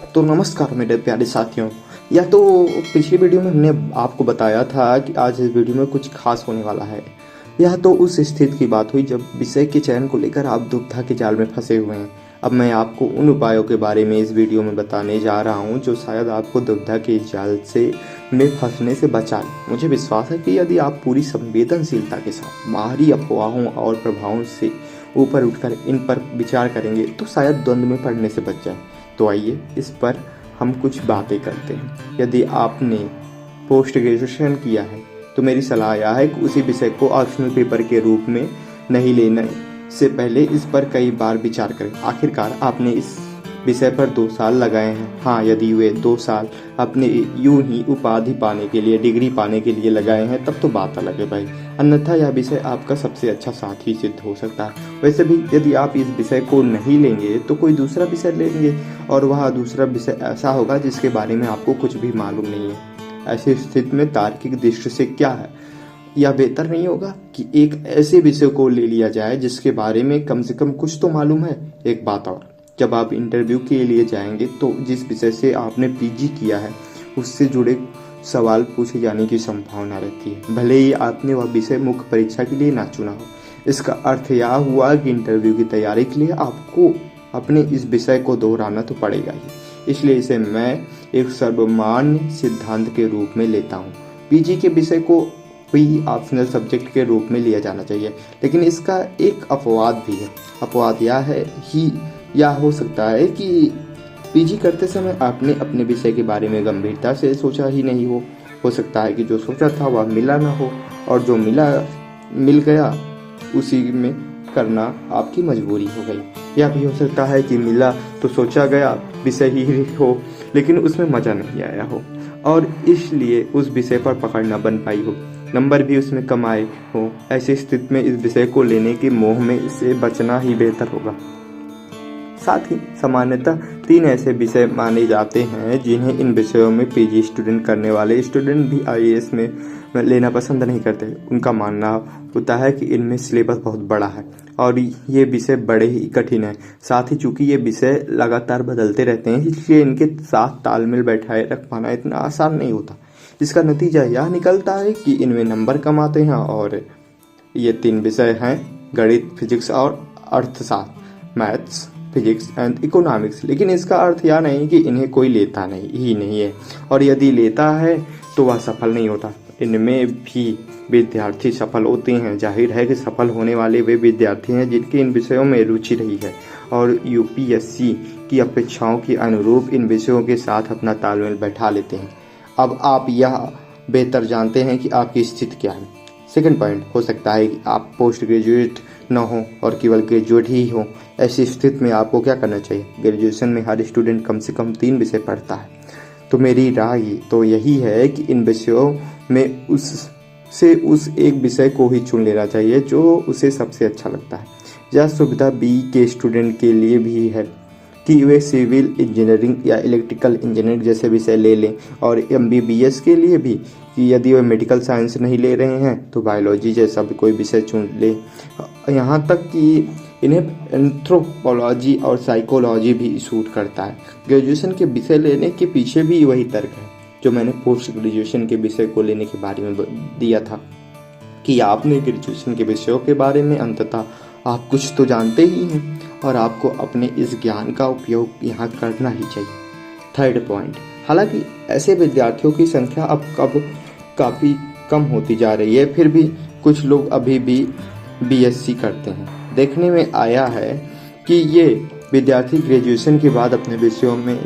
तो नमस्कार मेरे प्यारे साथियों। या तो पिछली वीडियो में हमने आपको बताया था कि आज इस वीडियो में कुछ खास होने वाला है। यह तो उस स्थिति की बात हुई जब विषय के चयन को लेकर आप दुविधा के जाल में फंसे हुए हैं। अब मैं आपको उन उपायों के बारे में इस वीडियो में बताने जा रहा हूं जो शायद आपको दुविधा के जाल से में फंसने से बचाए। मुझे विश्वास है कि यदि आप पूरी संवेदनशीलता के साथ बाहरी अफवाहों और प्रभावों से ऊपर उठकर इन पर विचार करेंगे तो शायद द्वंद्व में पड़ने से बच जाए। तो आइए इस पर हम कुछ बातें करते हैं। यदि आपने पोस्ट ग्रेजुएशन किया है तो मेरी सलाह यह है कि उसी विषय को ऑप्शनल पेपर के रूप में नहीं लेने से पहले इस पर कई बार विचार करें। आखिरकार आपने इस विषय पर 2 साल लगाए हैं। हाँ, यदि वे 2 साल अपने यूं ही उपाधि पाने के लिए, डिग्री पाने के लिए लगाए हैं तब तो बात अलग है भाई। अन्यथा यह विषय आपका सबसे अच्छा साथी सिद्ध हो सकता है। वैसे भी यदि आप इस विषय को नहीं लेंगे तो कोई दूसरा विषय लेंगे और वह दूसरा विषय ऐसा होगा जिसके बारे में आपको कुछ भी मालूम नहीं है। ऐसी स्थिति में तार्किक दृष्टि से क्या है, या बेहतर नहीं होगा कि एक ऐसे विषय को ले लिया जाए जिसके बारे में कम से कम कुछ तो मालूम है। एक बात और, जब आप इंटरव्यू के लिए जाएंगे तो जिस विषय से आपने पीजी किया है उससे जुड़े सवाल पूछे जाने की संभावना रहती है, भले ही आपने वह विषय मुख्य परीक्षा के लिए ना चुना हो। इसका अर्थ यह हुआ कि इंटरव्यू की तैयारी के लिए आपको अपने इस विषय को दोहराना तो पड़ेगा ही। इसलिए इसे मैं एक सर्वमान्य सिद्धांत के रूप में लेता हूँ। पीजी के विषय को भी ऑप्शनल सब्जेक्ट के रूप में लिया जाना चाहिए, लेकिन इसका एक अपवाद भी है। अपवाद यह हो सकता है कि पीजी करते समय आपने अपने विषय के बारे में गंभीरता से सोचा ही नहीं हो सकता है कि जो सोचा था वह मिला ना हो, और जो मिल गया उसी में करना आपकी मजबूरी हो गई। यह भी हो सकता है कि मिला तो सोचा गया विषय ही हो लेकिन उसमें मजा नहीं आया हो और इसलिए उस विषय पर पकड़ न बन पाई हो, नंबर भी उसमें कम आए हो। ऐसी स्थिति में इस विषय को लेने के मोह में इससे बचना ही बेहतर होगा। साथ ही सामान्यतः 3 ऐसे विषय माने जाते हैं जिन्हें इन विषयों में पीजी स्टूडेंट करने वाले स्टूडेंट भी आईएएस में लेना पसंद नहीं करते। उनका मानना होता है कि इनमें सिलेबस बहुत बड़ा है और ये विषय बड़े ही कठिन है। साथ ही चूंकि ये विषय लगातार बदलते रहते हैं इसलिए इनके साथ तालमेल बैठाए रख पाना इतना आसान नहीं होता। इसका नतीजा यह निकलता है कि इनमें नंबर कम आते हैं और ये 3 विषय हैं, गणित, फिजिक्स और अर्थशास्त्र, मैथ्स, फिजिक्स एंड इकोनॉमिक्स। लेकिन इसका अर्थ यह नहीं कि इन्हें कोई लेता नहीं है, और यदि लेता है तो वह सफल नहीं होता। इनमें भी विद्यार्थी सफल होते हैं। जाहिर है कि सफल होने वाले वे विद्यार्थी हैं जिनकी इन विषयों में रुचि रही है और यूपीएससी की अपेक्षाओं के अनुरूप इन विषयों के साथ अपना तालमेल बैठा लेते हैं। अब आप यह बेहतर जानते हैं कि आपकी स्थिति क्या है। सेकंड पॉइंट, हो सकता है कि आप पोस्ट ग्रेजुएट न हो और केवल ग्रेजुएट ही हो। ऐसी स्थिति में आपको क्या करना चाहिए? ग्रेजुएशन में हर स्टूडेंट कम से कम 3 विषय पढ़ता है, तो मेरी राय तो यही है कि इन विषयों में उस एक विषय को ही चुन लेना चाहिए जो उसे सबसे अच्छा लगता है। यह सुविधा बी के स्टूडेंट के लिए भी है कि वे सिविल इंजीनियरिंग या इलेक्ट्रिकल इंजीनियरिंग जैसे विषय ले लें, और एमबीबीएस के लिए भी कि यदि वे मेडिकल साइंस नहीं ले रहे हैं तो बायोलॉजी जैसा भी कोई विषय चुन ले। यहाँ तक कि इन्हें एंथ्रोपोलॉजी और साइकोलॉजी भी सूट करता है। ग्रेजुएशन के विषय लेने के पीछे भी वही तर्क है जो मैंने पोस्ट ग्रेजुएशन के विषय को लेने के बारे में दिया था कि आपने ग्रेजुएशन के विषयों के बारे में अंततः आप कुछ तो जानते ही हैं और आपको अपने इस ज्ञान का उपयोग यहाँ करना ही चाहिए। थर्ड पॉइंट, हालांकि ऐसे विद्यार्थियों की संख्या अब काफ़ी कम होती जा रही है, फिर भी कुछ लोग अभी भी बीएससी करते हैं। देखने में आया है कि ये विद्यार्थी ग्रेजुएशन के बाद अपने विषयों में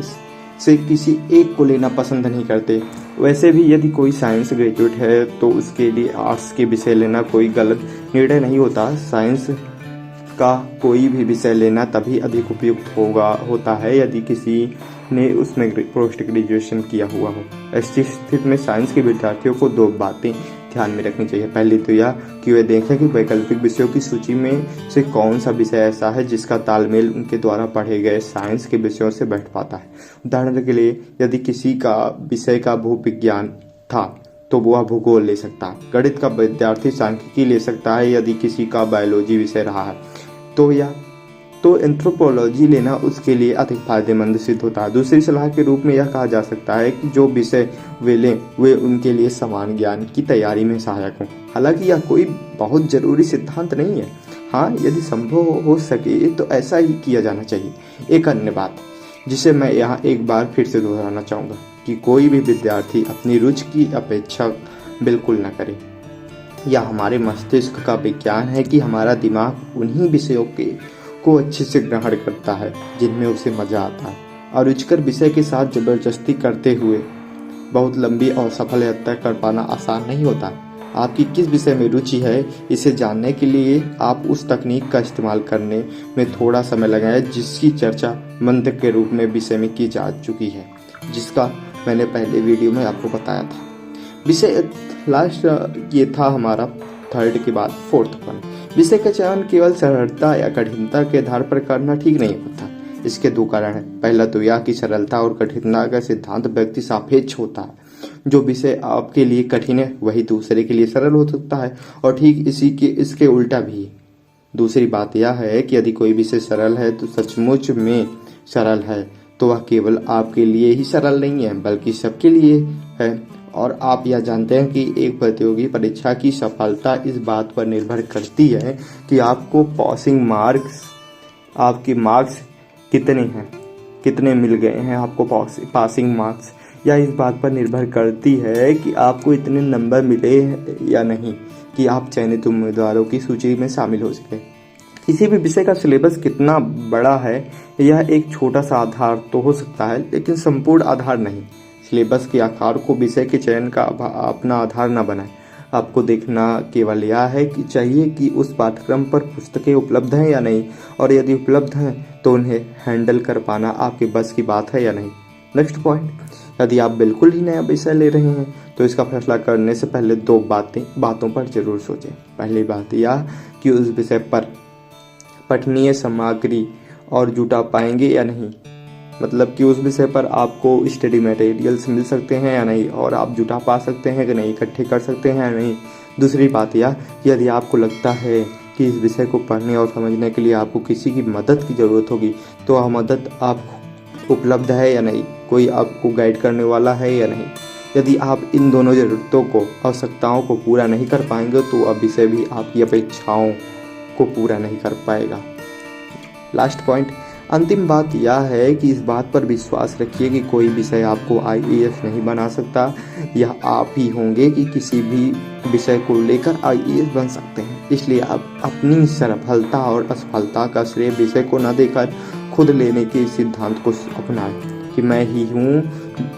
से किसी एक को लेना पसंद नहीं करते। वैसे भी यदि कोई साइंस ग्रेजुएट है तो उसके लिए आर्ट्स के विषय लेना कोई गलत निर्णय नहीं होता। साइंस का कोई भी विषय लेना तभी अधिक उपयुक्त होता है यदि किसी ने उसमें पोस्ट ग्रेजुएशन किया हुआ हो। ऐसी स्थिति में साइंस के विद्यार्थियों को 2 बातें ध्यान में रखनी चाहिए। पहली तो यह कि वे देखें कि वैकल्पिक विषयों की सूची में से कौन सा विषय ऐसा है जिसका तालमेल उनके द्वारा पढ़े गए साइंस के विषयों से बैठ पाता है। उदाहरण के लिए यदि किसी का विषय का भूविज्ञान था तो वह भूगोल ले सकता है। गणित का विद्यार्थी सांख्यिकी ले सकता है। यदि किसी का बायोलॉजी विषय रहा है तो यह तो एंथ्रोपोलॉजी लेना उसके लिए अधिक फायदेमंद सिद्ध होता है। दूसरी सलाह के रूप में यह कहा जा सकता है कि जो विषय वे लें वे उनके लिए समान ज्ञान की तैयारी में सहायक हों। हालांकि यह कोई बहुत जरूरी सिद्धांत नहीं है। हाँ, यदि संभव हो सके तो ऐसा ही किया जाना चाहिए। एक अन्य बात जिसे मैं यहाँ एक बार फिर से दोहराना चाहूँगा कि कोई भी विद्यार्थी अपनी रुचि की अपेक्षा बिल्कुल न करे। यह हमारे मस्तिष्क का विज्ञान है कि हमारा दिमाग उन्हीं विषयों को अच्छे से ग्रहण करता है जिनमें उसे मजा आता है। और रुचिकर विषय के साथ जबरदस्ती करते हुए बहुत लंबी और सफल यात्रा कर पाना आसान नहीं होता। आपकी किस विषय में रुचि है इसे जानने के लिए आप उस तकनीक का इस्तेमाल करने में थोड़ा समय लगाएं जिसकी चर्चा मंत्र के रूप में विषय में की जा चुकी है, जिसका मैंने पहले वीडियो में आपको बताया था। विषय लास्ट ये था हमारा थर्ड के बाद फोर्थ वन। विषय का चयन केवल सरलता या कठिनता के आधार पर करना ठीक नहीं होता। इसके दो कारण हैं। पहला तो यह कि सरलता और कठिनता का सिद्धांत व्यक्ति सापेक्ष होता है। जो विषय आपके लिए कठिन है वही दूसरे के लिए सरल हो सकता है, और ठीक इसके उल्टा भी है। दूसरी बात यह है कि यदि कोई विषय सरल है तो सचमुच में सरल है, तो वह केवल आपके लिए ही सरल नहीं है बल्कि सबके लिए है। और आप यह जानते हैं कि एक प्रतियोगी परीक्षा की सफलता इस बात पर निर्भर करती है कि आपको आपके मार्क्स कितने हैं, कितने मिल गए हैं आपको पासिंग मार्क्स, या इस बात पर निर्भर करती है कि आपको इतने नंबर मिले या नहीं कि आप चयनित उम्मीदवारों की सूची में शामिल हो सके। किसी भी विषय का सिलेबस कितना बड़ा है यह एक छोटा सा आधार तो हो सकता है, लेकिन संपूर्ण आधार नहीं। सिलेबस के आकार को विषय के चयन का अपना आधार न बनाएं। आपको देखना केवल यह है कि चाहिए कि उस पाठ्यक्रम पर पुस्तकें उपलब्ध हैं या नहीं, और यदि उपलब्ध हैं तो उन्हें हैंडल कर पाना आपके बस की बात है या नहीं। नेक्स्ट पॉइंट, यदि आप बिल्कुल ही नया विषय ले रहे हैं तो इसका फैसला करने से पहले दो बातों पर जरूर सोचें। पहली बात यह कि उस विषय पर पठनीय सामग्री और जुटा पाएंगे या नहीं, मतलब कि उस विषय पर आपको स्टडी मटेरियल्स मिल सकते हैं या नहीं, और आप जुटा पा सकते हैं कि नहीं, इकट्ठे कर सकते हैं या नहीं। दूसरी बात यह, यदि आपको लगता है कि इस विषय को पढ़ने और समझने के लिए आपको किसी की मदद की ज़रूरत होगी तो वह मदद आपको उपलब्ध है या नहीं, कोई आपको गाइड करने वाला है या नहीं। यदि आप इन दोनों ज़रूरतों को, आवश्यकताओं को पूरा नहीं कर पाएंगे तो वह विषय भी आपकी अपेक्षाओं को पूरा नहीं कर पाएगा। लास्ट पॉइंट, अंतिम बात यह है कि इस बात पर विश्वास रखिए कि कोई विषय आपको IAS नहीं बना सकता। यह आप ही होंगे कि किसी भी विषय को लेकर IAS बन सकते हैं। इसलिए आप अपनी सफलता और असफलता का श्रेय विषय को न देकर खुद लेने के सिद्धांत को अपनाएं कि मैं ही हूँ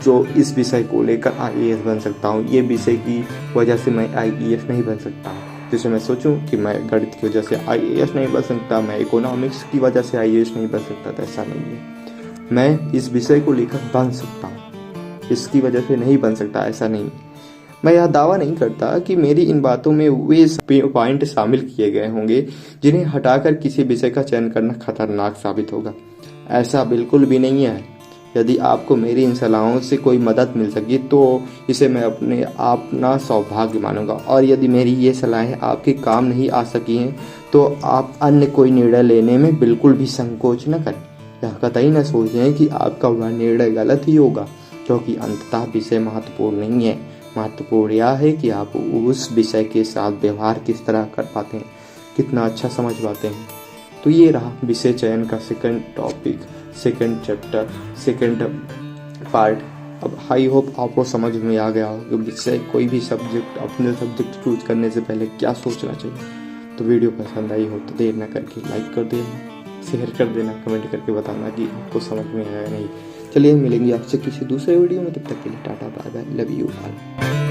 जो इस विषय को लेकर IAS बन सकता हूँ। ये विषय की वजह से मैं IAS नहीं बन सकता। जैसे मैं सोचूं कि मैं गणित की वजह से IAS नहीं बन सकता, मैं इकोनॉमिक्स की वजह से IAS नहीं बन सकता, तो ऐसा नहीं है। मैं इस विषय को लेकर बन सकता हूँ, इसकी वजह से नहीं बन सकता, ऐसा नहीं। मैं यह दावा नहीं करता कि मेरी इन बातों में वे पॉइंट शामिल किए गए होंगे जिन्हें हटाकर किसी विषय का चयन करना खतरनाक साबित होगा। ऐसा बिल्कुल भी नहीं है। यदि आपको मेरी इन सलाहों से कोई मदद मिल सकी तो इसे मैं अपने अपना सौभाग्य मानूंगा, और यदि मेरी ये सलाहें आपके काम नहीं आ सकी हैं तो आप अन्य कोई निर्णय लेने में बिल्कुल भी संकोच न करें। यह कतई न सोचें कि आपका वह निर्णय गलत ही होगा, क्योंकि अंततः विषय महत्वपूर्ण नहीं है। महत्वपूर्ण यह है कि आप उस विषय के साथ व्यवहार किस तरह कर पाते हैं, कितना अच्छा समझ पाते हैं। तो ये रहा विषय चयन का second topic, second chapter, second part. अब आई होप आपको समझ में आ गया हो कि विषय कोई भी सब्जेक्ट, अपने सब्जेक्ट चूज करने से पहले क्या सोचना चाहिए। तो वीडियो पसंद आई हो तो देर न करके लाइक कर देना, शेयर कर देना, कमेंट करके बताना कि आपको समझ में आया या नहीं। चलिए मिलेंगे आपसे किसी दूसरे वीडियो में, तब तक के लिए tata bye bye, love you all.